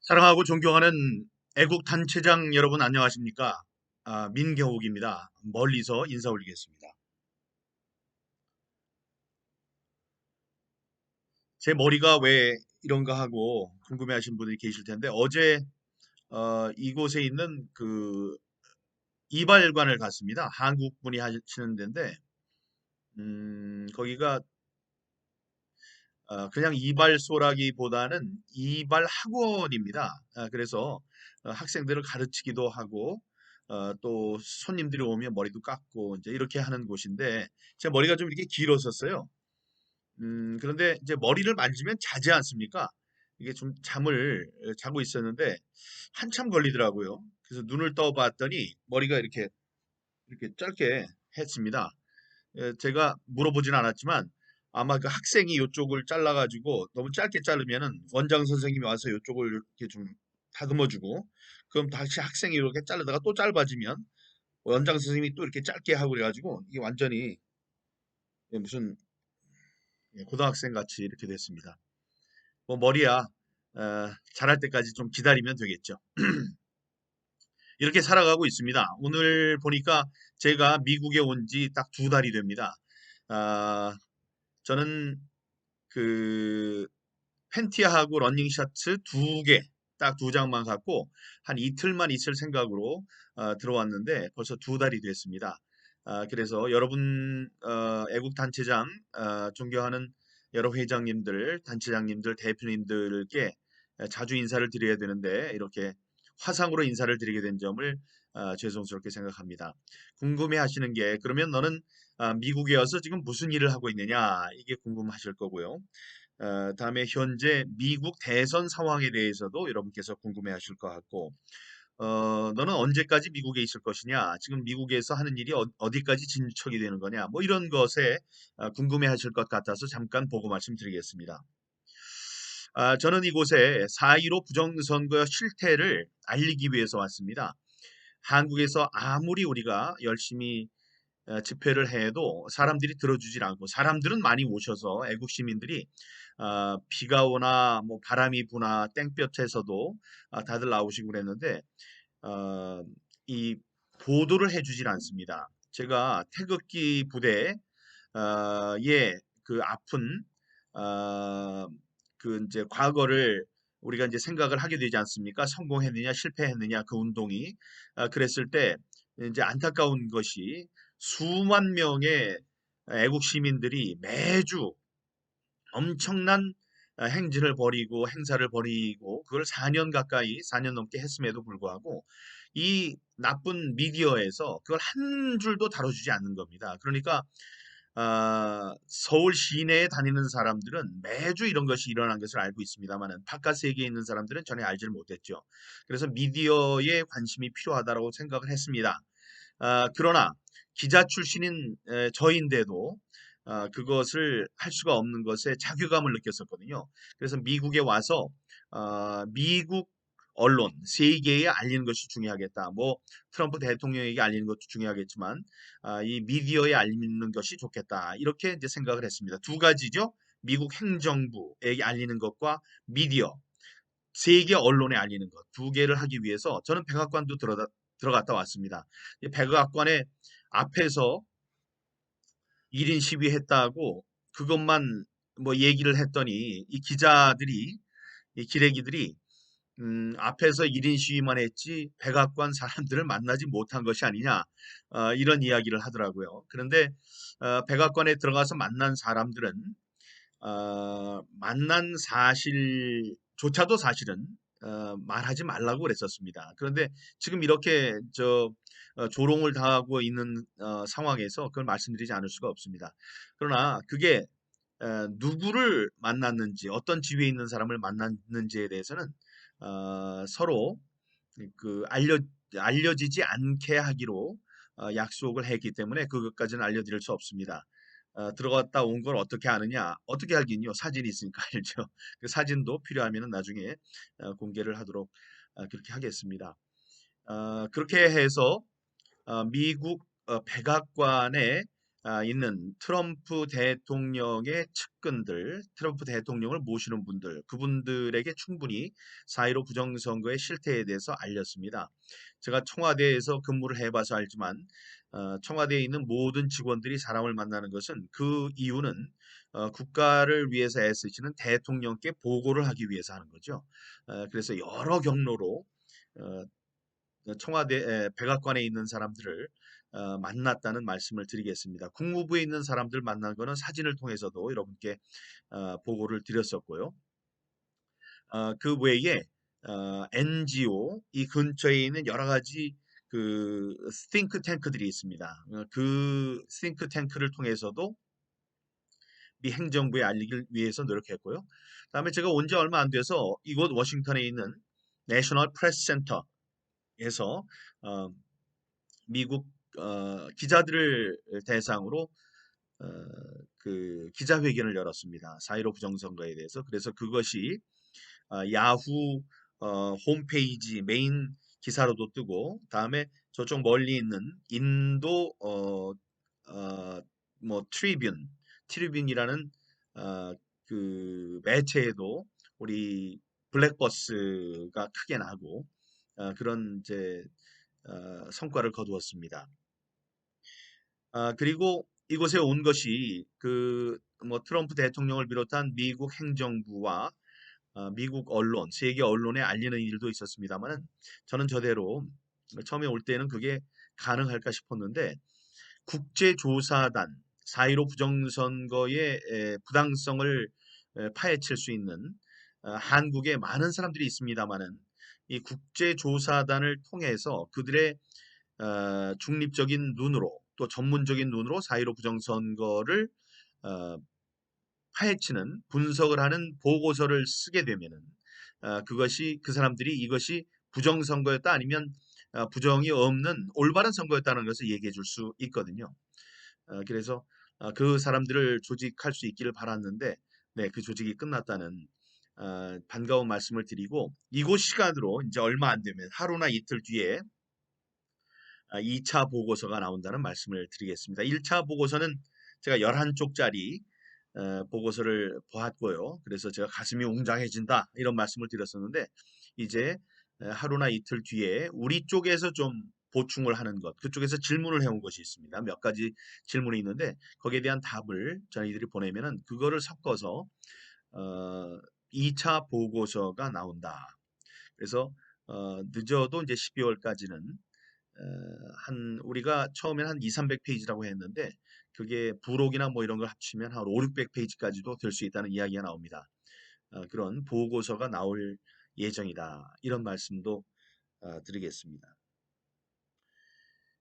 사랑하고 존경하는 애국 단체장 여러분 안녕하십니까? 민경욱입니다. 멀리서 인사 올리겠습니다. 제 머리가 왜 이런가 하고 궁금해하시는 분들이 계실 텐데 어제 이곳에 있는 그 이발관을 갔습니다. 한국 분이 하시는 데인데 거기가 그냥 이발소라기보다는 이발 학원입니다. 그래서 학생들을 가르치기도 하고 또 손님들이 오면 머리도 깎고 이제 이렇게 하는 곳인데 제 머리가 좀 이렇게 길었었어요. 그런데 이제 머리를 만지면 자지 않습니까? 이게 좀 잠을 자고 있었는데 한참 걸리더라고요. 그래서 눈을 떠봤더니 머리가 이렇게 짧게 했습니다. 제가 물어보진 않았지만 아마 그 학생이 이쪽을 잘라가지고 너무 짧게 자르면은 원장 선생님이 와서 이쪽을 이렇게 좀 다듬어주고 그럼 다시 학생이 이렇게 자르다가 또 짧아지면 원장 선생님이 또 이렇게 짧게 하고 그래가지고 이게 완전히 무슨 고등학생 같이 이렇게 됐습니다. 뭐 머리야 자랄 때까지 좀 기다리면 되겠죠. 이렇게 살아가고 있습니다. 오늘 보니까 제가 미국에 온 지 딱 두 달이 됩니다. 아, 저는 그 팬티하고 러닝 셔츠 두 개, 딱 두 장만 갖고 한 이틀만 있을 생각으로 들어왔는데 벌써 두 달이 됐습니다. 그래서 여러분 애국 단체장 존경하는 여러 회장님들, 단체장님들, 대표님들께 자주 인사를 드려야 되는데 이렇게 화상으로 인사를 드리게 된 점을 죄송스럽게 생각합니다. 궁금해 하시는 게 그러면 너는 미국에 와서 지금 무슨 일을 하고 있느냐 이게 궁금하실 거고요. 다음에 현재 미국 대선 상황에 대해서도 여러분께서 궁금해하실 것 같고, 너는 언제까지 미국에 있을 것이냐, 지금 미국에서 하는 일이 어디까지 진척이 되는 거냐, 뭐 이런 것에 궁금해하실 것 같아서 잠깐 보고 말씀드리겠습니다. 저는 이곳에 4.15 부정선거 실태를 알리기 위해서 왔습니다. 한국에서 아무리 우리가 열심히 집회를 해도 사람들이 들어주질 않고 사람들은 많이 오셔서 애국 시민들이 비가 오나 뭐 바람이 부나 땡볕에서도 다들 나오시고 그랬는데 어, 이 보도를 해주질 않습니다. 제가 태극기 부대에 그 아픈 어, 그 이제 과거를 우리가 이제 생각을 하게 되지 않습니까? 성공했느냐 실패했느냐 그 운동이 그랬을 때 이제 안타까운 것이 수만 명의 애국 시민들이 매주 엄청난 행진을 벌이고 행사를 벌이고 그걸 4년 가까이 4년 넘게 했음에도 불구하고 이 나쁜 미디어에서 그걸 한 줄도 다뤄주지 않는 겁니다. 그러니까 서울 시내에 다니는 사람들은 매주 이런 것이 일어난 것을 알고 있습니다만은 바깥 세계에 있는 사람들은 전혀 알지를 못했죠. 그래서 미디어에 관심이 필요하다고 생각을 했습니다. 그러나 기자 출신인 저인데도 그것을 할 수가 없는 것에 자괴감을 느꼈었거든요. 그래서 미국에 와서 미국 언론, 세계에 알리는 것이 중요하겠다. 뭐 트럼프 대통령에게 알리는 것도 중요하겠지만 이 미디어에 알리는 것이 좋겠다. 이렇게 이제 생각을 했습니다. 두 가지죠. 미국 행정부에게 알리는 것과 미디어, 세계 언론에 알리는 것 두 개를 하기 위해서 저는 백악관도 들어갔다 왔습니다. 이 백악관의 앞에서 1인 시위했다고 그것만 뭐 얘기를 했더니 이 기자들이 이 기레기들이 앞에서 1인 시위만 했지 백악관 사람들을 만나지 못한 것이 아니냐 이런 이야기를 하더라고요. 그런데 백악관에 들어가서 만난 사람들은 만난 사실조차도 사실은 말하지 말라고 그랬었습니다. 그런데 지금 이렇게 조롱을 당하고 있는 상황에서 그걸 말씀드리지 않을 수가 없습니다. 그러나 그게 누구를 만났는지 어떤 지위에 있는 사람을 만났는지에 대해서는 서로 알려지지 않게 하기로 약속을 했기 때문에 그것까지는 알려드릴 수 없습니다. 들어갔다 온 걸 어떻게 아느냐? 어떻게 알긴요? 사진이 있으니까 알죠. 그 사진도 필요하면 나중에 공개를 하도록 그렇게 하겠습니다. 그렇게 해서 미국 백악관에 있는 트럼프 대통령의 측근들, 트럼프 대통령을 모시는 분들, 그분들에게 충분히 4.15 부정선거의 실태에 대해서 알렸습니다. 제가 청와대에서 근무를 해봐서 알지만 청와대에 있는 모든 직원들이 사람을 만나는 것은 그 이유는 국가를 위해서 애쓰시는 대통령께 보고를 하기 위해서 하는 거죠. 그래서 여러 경로로 어, 청와대 백악관에 있는 사람들을 만났다는 말씀을 드리겠습니다. 국무부에 있는 사람들 만난 거는 사진을 통해서도 여러분께 보고를 드렸었고요. 그 외에 NGO 이 근처에 있는 여러 가지 그 think 탱크들이 있습니다. 그 think 탱크를 통해서도 미 행정부에 알리기 위해서 노력했고요. 그다음에 제가 온 지 얼마 안 돼서 이곳 워싱턴에 있는 내셔널 프레스 센터에서 어, 미국 기자들을 대상으로 어, 그 기자회견을 열었습니다. 4.15 부정선거에 대해서. 그래서 그것이 야후 홈페이지 메인 기사로도 뜨고 다음에 저쪽 멀리 있는 인도 뭐 트리뷴이라는 어, 그 매체에도 우리 블랙버스가 크게 나고 그런 이제 성과를 거두었습니다. 그리고 이곳에 온 것이 그 뭐 트럼프 대통령을 비롯한 미국 행정부와 미국 언론, 세계 언론에 알리는 일도 있었습니다만은 저는 저대로 처음에 올 때는 그게 가능할까 싶었는데 국제조사단 4.15 부정선거의 부당성을 파헤칠 수 있는 한국에 많은 사람들이 있습니다만은 이 국제조사단을 통해서 그들의 중립적인 눈으로 또 전문적인 눈으로 4.15 부정선거를 어, 파헤치는 분석을 하는 보고서를 쓰게 되면은 그것이 그 사람들이 이것이 부정선거였다 아니면 부정이 없는 올바른 선거였다는 것을 얘기해 줄 수 있거든요. 그래서 그 사람들을 조직할 수 있기를 바랐는데 네, 그 조직이 끝났다는 반가운 말씀을 드리고 이곳 시간으로 이제 얼마 안 되면 하루나 이틀 뒤에 2차 보고서가 나온다는 말씀을 드리겠습니다. 1차 보고서는 제가 11쪽짜리 보고서를 보았고요. 그래서 제가 가슴이 웅장해진다 이런 말씀을 드렸었는데 이제 하루나 이틀 뒤에 우리 쪽에서 좀 보충을 하는 것, 그쪽에서 질문을 해온 것이 있습니다. 몇 가지 질문이 있는데 거기에 대한 답을 저희들이 보내면은 그거를 섞어서 어, 2차 보고서가 나온다. 그래서 늦어도 이제 12월까지는 한 우리가 처음에는 한 2, 300페이지라고 했는데 그게 부록이나 뭐 이런 걸 합치면 한 5, 600페이지까지도 될 수 있다는 이야기가 나옵니다. 그런 보고서가 나올 예정이다. 이런 말씀도 드리겠습니다.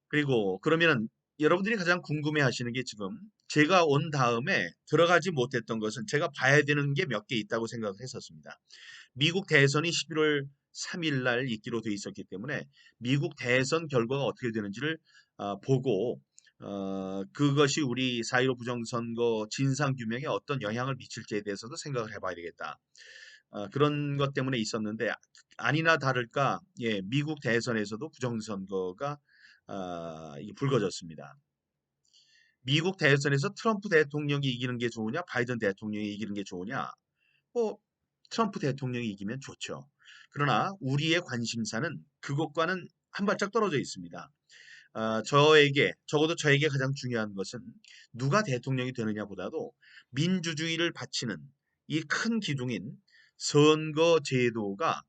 그리고 그러면은 여러분들이 가장 궁금해 하시는 게 지금 제가 온 다음에 들어가지 못했던 것은 제가 봐야 되는 게 몇 개 있다고 생각을 했었습니다. 미국 대선이 11월 3일 날 있기로 돼 있었기 때문에 미국 대선 결과가 어떻게 되는지를 보고 그것이 우리 4.15 부정선거 진상규명에 어떤 영향을 미칠지에 대해서도 생각을 해봐야 되겠다. 그런 것 때문에 있었는데 아니나 다를까 예, 미국 대선에서도 부정선거가 이게 불거졌습니다. 미국 대선에서 트럼프 대통령이 이기는 게 좋으냐, 바이든 대통령이 이기는 게 좋으냐, 뭐 트럼프 대통령이 이기면 좋죠. 그러나 우리의 관심사는 그것과는 한 발짝 떨어져 있습니다. 적어도 저에게 가장 중요한 것은 누가 대통령이 되느냐보다도 민주주의를 바치는 이 큰 기둥인 선거 제도가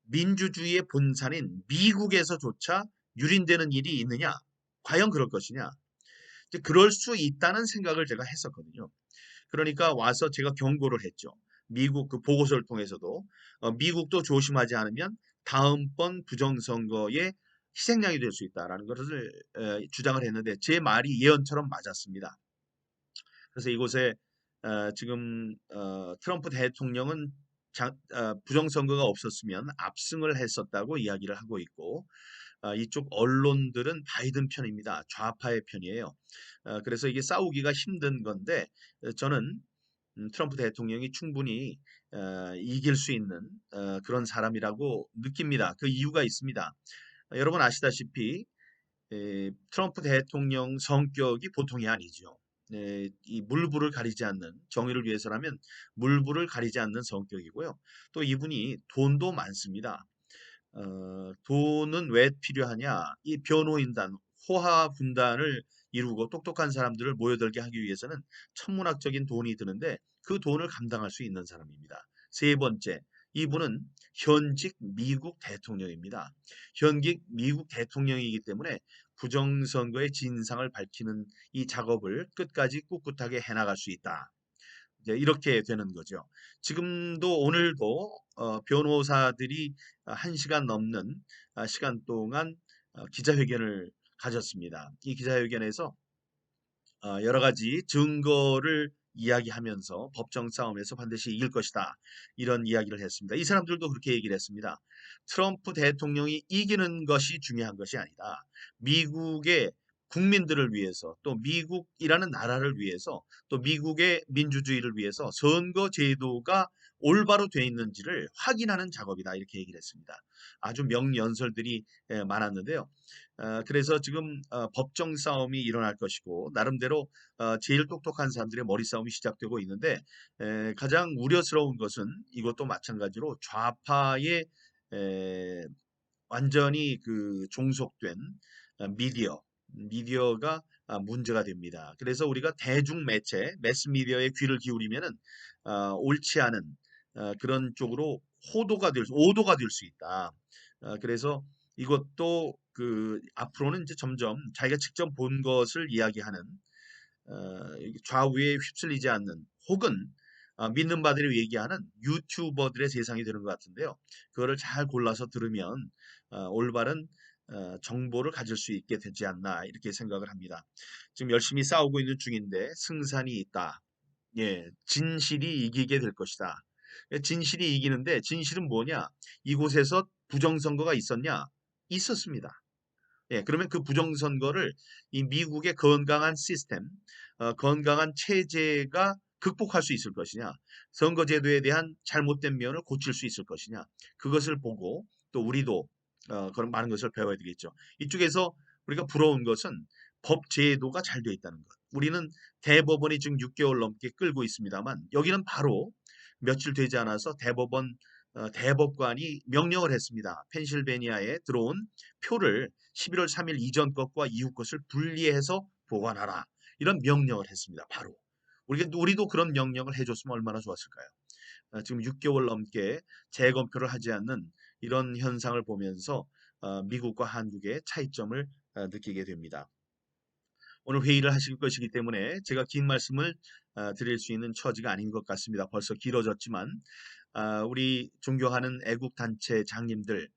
민주주의의 본산인 미국에서조차 유린되는 일이 있느냐? 과연 그럴 것이냐? 이제 그럴 수 있다는 생각을 제가 했었거든요. 그러니까 와서 제가 경고를 했죠. 미국 그 보고서를 통해서도 미국도 조심하지 않으면 다음번 부정선거에 희생양이 될 수 있다라는 것을 주장을 했는데 제 말이 예언처럼 맞았습니다. 그래서 이곳에 지금 트럼프 대통령은 부정선거가 없었으면 압승을 했었다고 이야기를 하고 있고 이쪽 언론들은 바이든 편입니다. 좌파의 편이에요. 그래서 이게 싸우기가 힘든 건데 저는 트럼프 대통령이 충분히 이길 수 있는 그런 사람이라고 느낍니다. 그 이유가 있습니다. 여러분 아시다시피 트럼프 대통령 성격이 보통이 아니죠. 이 물불을 가리지 않는 정의를 위해서라면 물불을 가리지 않는 성격이고요. 또 이분이 돈도 많습니다. 돈은 왜 필요하냐? 이 변호인단, 호화 분단을 이루고 똑똑한 사람들을 모여들게 하기 위해서는 천문학적인 돈이 드는데 그 돈을 감당할 수 있는 사람입니다. 세 번째, 이분은 현직 미국 대통령입니다. 현직 미국 대통령이기 때문에 부정선거의 진상을 밝히는 이 작업을 끝까지 꿋꿋하게 해나갈 수 있다. 이제 이렇게 되는 거죠. 지금도 오늘도 변호사들이 1시간 넘는 시간 동안 기자회견을 가졌습니다. 이 기자회견에서 여러 가지 증거를 이야기하면서 법정 싸움에서 반드시 이길 것이다. 이런 이야기를 했습니다. 이 사람들도 그렇게 얘기를 했습니다. 트럼프 대통령이 이기는 것이 중요한 것이 아니다. 미국의 국민들을 위해서 또 미국이라는 나라를 위해서 또 미국의 민주주의를 위해서 선거 제도가 올바로 되어 있는지를 확인하는 작업이다. 이렇게 얘기를 했습니다. 아주 명연설들이 많았는데요. 그래서 지금 법정 싸움이 일어날 것이고 나름대로 제일 똑똑한 사람들의 머리 싸움이 시작되고 있는데 가장 우려스러운 것은 이것도 마찬가지로 좌파의 에, 완전히 그 종속된 미디어가 문제가 됩니다. 그래서 우리가 대중매체, 매스미디어에 귀를 기울이면은 옳지 않은 그런 쪽으로 오도가 될 수 있다. 그래서 이것도 그 앞으로는 이제 점점 자기가 직접 본 것을 이야기하는 좌우에 휩쓸리지 않는 혹은 믿는 바들이 얘기하는 유튜버들의 세상이 되는 것 같은데요. 그거를 잘 골라서 들으면 올바른 정보를 가질 수 있게 되지 않나 이렇게 생각을 합니다. 지금 열심히 싸우고 있는 중인데 승산이 있다. 예, 진실이 이기게 될 것이다. 예, 진실이 이기는데 진실은 뭐냐? 이곳에서 부정선거가 있었냐? 있었습니다. 예, 그러면 그 부정선거를 이 미국의 건강한 시스템, 건강한 체제가 극복할 수 있을 것이냐, 선거제도에 대한 잘못된 면을 고칠 수 있을 것이냐, 그것을 보고 또 우리도 그런 많은 것을 배워야 되겠죠. 이쪽에서 우리가 부러운 것은 법 제도가 잘 되어 있다는 것. 우리는 대법원이 지금 6개월 넘게 끌고 있습니다만 여기는 바로 며칠 되지 않아서 대법관이 명령을 했습니다. 펜실베니아에 들어온 표를 11월 3일 이전 것과 이후 것을 분리해서 보관하라. 이런 명령을 했습니다. 바로. 우리도 그런 명령을 해줬으면 얼마나 좋았을까요? 지금 6개월 넘게 재검표를 하지 않는 이런 현상을 보면서 미국과 한국의 차이점을 느끼게 됩니다. 오늘 회의를 하실 것이기 때문에 제가 긴 말씀을 드릴 수 있는 처지가 아닌 것 같습니다. 벌써 길어졌지만 우리 존경하는 애국단체 장님들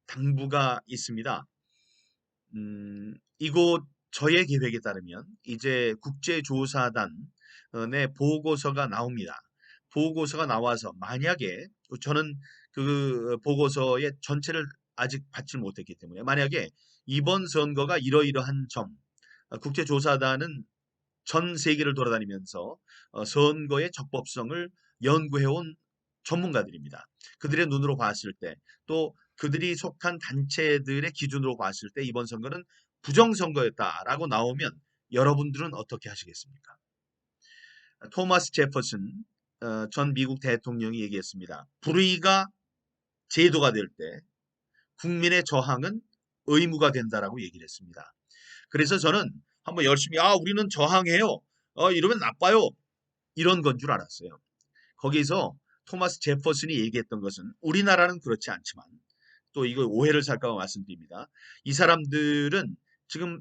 당부가 있습니다. 이곳 저의 계획에 따르면 이제 국제조사단의 보고서가 나옵니다. 보고서가 나와서 만약에 저는 그 보고서의 전체를 아직 받지 못했기 때문에 만약에 이번 선거가 이러이러한 점 국제조사단은 전 세계를 돌아다니면서 선거의 적법성을 연구해온 전문가들입니다. 그들의 눈으로 봤을 때 또 그들이 속한 단체들의 기준으로 봤을 때 이번 선거는 부정선거였다라고 나오면 여러분들은 어떻게 하시겠습니까? 토마스 제퍼슨 전 미국 대통령이 얘기했습니다. 불의가 제도가 될 때 국민의 저항은 의무가 된다라고 얘기를 했습니다. 그래서 저는 한번 열심히 우리는 저항해요. 이러면 나빠요. 이런 건 줄 알았어요. 거기서 토마스 제퍼슨이 얘기했던 것은 우리나라는 그렇지 않지만 또 이거 오해를 살까 봐 말씀드립니다. 이 사람들은 지금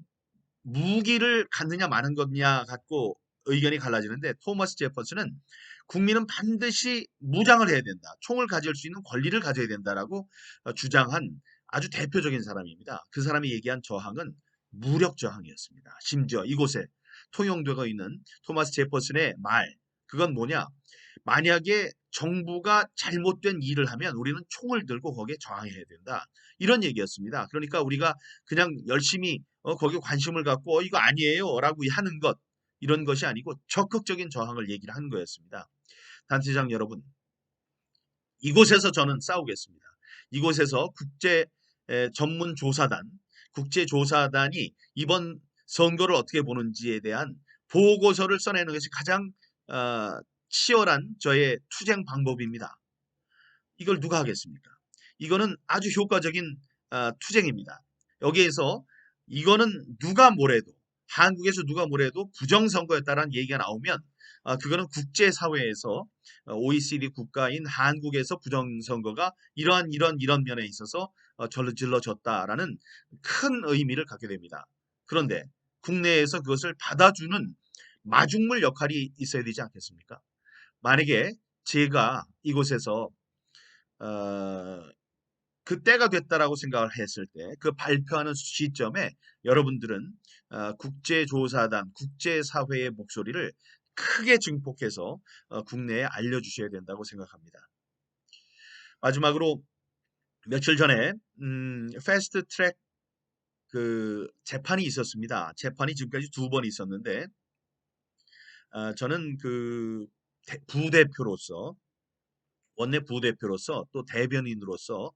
무기를 갖느냐 마는 거냐 갖고 의견이 갈라지는데 토마스 제퍼슨은 국민은 반드시 무장을 해야 된다. 총을 가질 수 있는 권리를 가져야 된다라고 주장한 아주 대표적인 사람입니다. 그 사람이 얘기한 저항은 무력 저항이었습니다. 심지어 이곳에 통용되고 있는 토마스 제퍼슨의 말, 그건 뭐냐? 만약에 정부가 잘못된 일을 하면 우리는 총을 들고 거기에 저항해야 된다. 이런 얘기였습니다. 그러니까 우리가 그냥 열심히 거기에 관심을 갖고 이거 아니에요 라고 하는 것 이런 것이 아니고 적극적인 저항을 얘기를 하는 거였습니다. 단체장 여러분, 이곳에서 저는 싸우겠습니다. 이곳에서 국제 전문 조사단 국제조사단이 이번 선거를 어떻게 보는지에 대한 보고서를 써내는 것이 가장 어, 치열한 저의 투쟁 방법입니다. 이걸 누가 하겠습니까? 이거는 아주 효과적인 투쟁입니다. 여기에서 이거는 누가 뭐래도 한국에서 누가 뭐래도 부정선거였다라는 얘기가 나오면 그거는 국제사회에서 OECD 국가인 한국에서 부정선거가 이런 면에 있어서 저질러졌다라는 큰 의미를 갖게 됩니다. 그런데 국내에서 그것을 받아주는 마중물 역할이 있어야 되지 않겠습니까? 만약에 제가 이곳에서 어, 그때가 됐다라고 생각을 했을 때 그 발표하는 시점에 여러분들은 국제조사단, 국제사회의 목소리를 크게 증폭해서 국내에 알려주셔야 된다고 생각합니다. 마지막으로 며칠 전에 패스트 트랙 그 재판이 있었습니다. 재판이 지금까지 두 번 있었는데 저는 그 부대표로서 원내 부대표로서 또 대변인으로서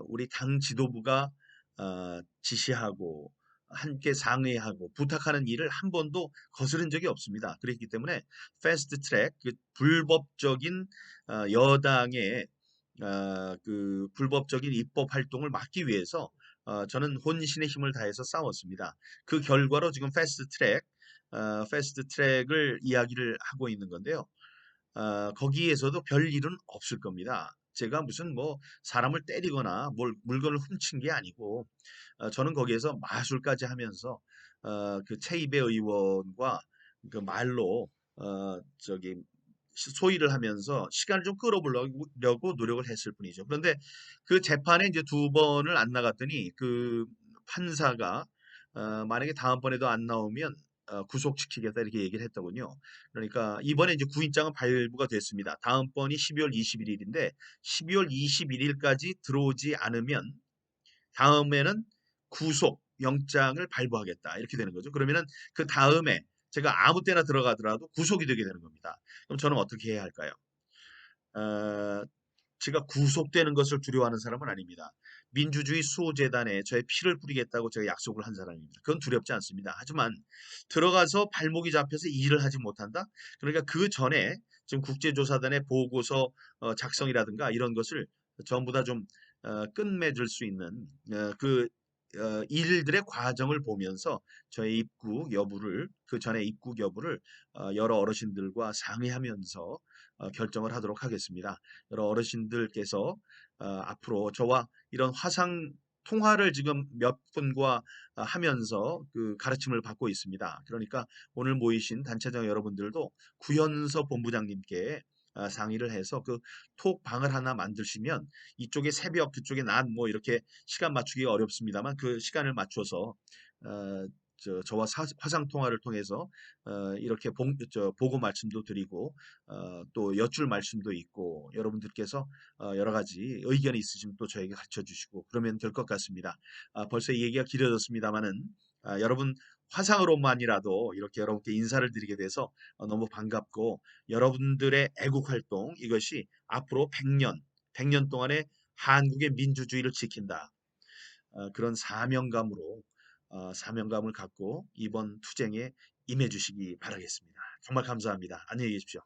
우리 당 지도부가 지시하고 함께 상의하고 부탁하는 일을 한 번도 거스른 적이 없습니다. 그렇기 때문에 패스트 트랙 그 불법적인 여당의 그 불법적인 입법 활동을 막기 위해서 저는 혼신의 힘을 다해서 싸웠습니다. 그 결과로 지금 패스트 트랙을 이야기를 하고 있는 건데요. 거기에서도 별일은 없을 겁니다. 제가 무슨 뭐 사람을 때리거나 물건을 훔친 게 아니고 저는 거기에서 마술까지 하면서 그 최이배 의원과 그 말로 저기 소위를 하면서 시간을 좀 끌어보려고 노력을 했을 뿐이죠. 그런데 그 재판에 이제 두 번을 안 나갔더니 그 판사가 만약에 다음번에도 안 나오면 구속시키겠다 이렇게 얘기를 했더군요. 그러니까 이번에 이제 구인장은 발부가 됐습니다. 다음번이 12월 21일인데 12월 21일까지 들어오지 않으면 다음에는 구속 영장을 발부하겠다 이렇게 되는 거죠. 그러면은 그 다음에 제가 아무 때나 들어가더라도 구속이 되게 되는 겁니다. 그럼 저는 어떻게 해야 할까요? 어, 제가 구속되는 것을 두려워하는 사람은 아닙니다. 민주주의 수호재단에 저의 피를 뿌리겠다고 제가 약속을 한 사람입니다. 그건 두렵지 않습니다. 하지만 들어가서 발목이 잡혀서 일을 하지 못한다? 그러니까 그 전에 지금 국제조사단의 보고서 작성이라든가 이런 것을 전부 다 좀 끝맺을 수 있는 그 일들의 과정을 보면서 저의 입국 여부를 그 전에 입국 여부를 여러 어르신들과 상의하면서 결정을 하도록 하겠습니다. 여러 어르신들께서 앞으로 저와 이런 화상 통화를 지금 몇 분과 하면서 그 가르침을 받고 있습니다. 그러니까 오늘 모이신 단체장 여러분들도 구현서 본부장님께 상의를 해서 그 톡방을 하나 만드시면 이쪽에 새벽 그쪽에 낮 뭐 이렇게 시간 맞추기가 어렵습니다만 그 시간을 맞춰서 어, 저와 화상 통화를 통해서 이렇게 보고 말씀도 드리고 또 여쭐 말씀도 있고 여러분들께서 여러 가지 의견이 있으시면 또 저에게 가르쳐 주시고 그러면 될 것 같습니다. 벌써 이 얘기가 길어졌습니다만은 여러분 화상으로만이라도 이렇게 여러분께 인사를 드리게 돼서 너무 반갑고 여러분들의 애국 활동 이것이 앞으로 100년 동안의 한국의 민주주의를 지킨다. 그런 사명감을 갖고 이번 투쟁에 임해 주시기 바라겠습니다. 정말 감사합니다. 안녕히 계십시오.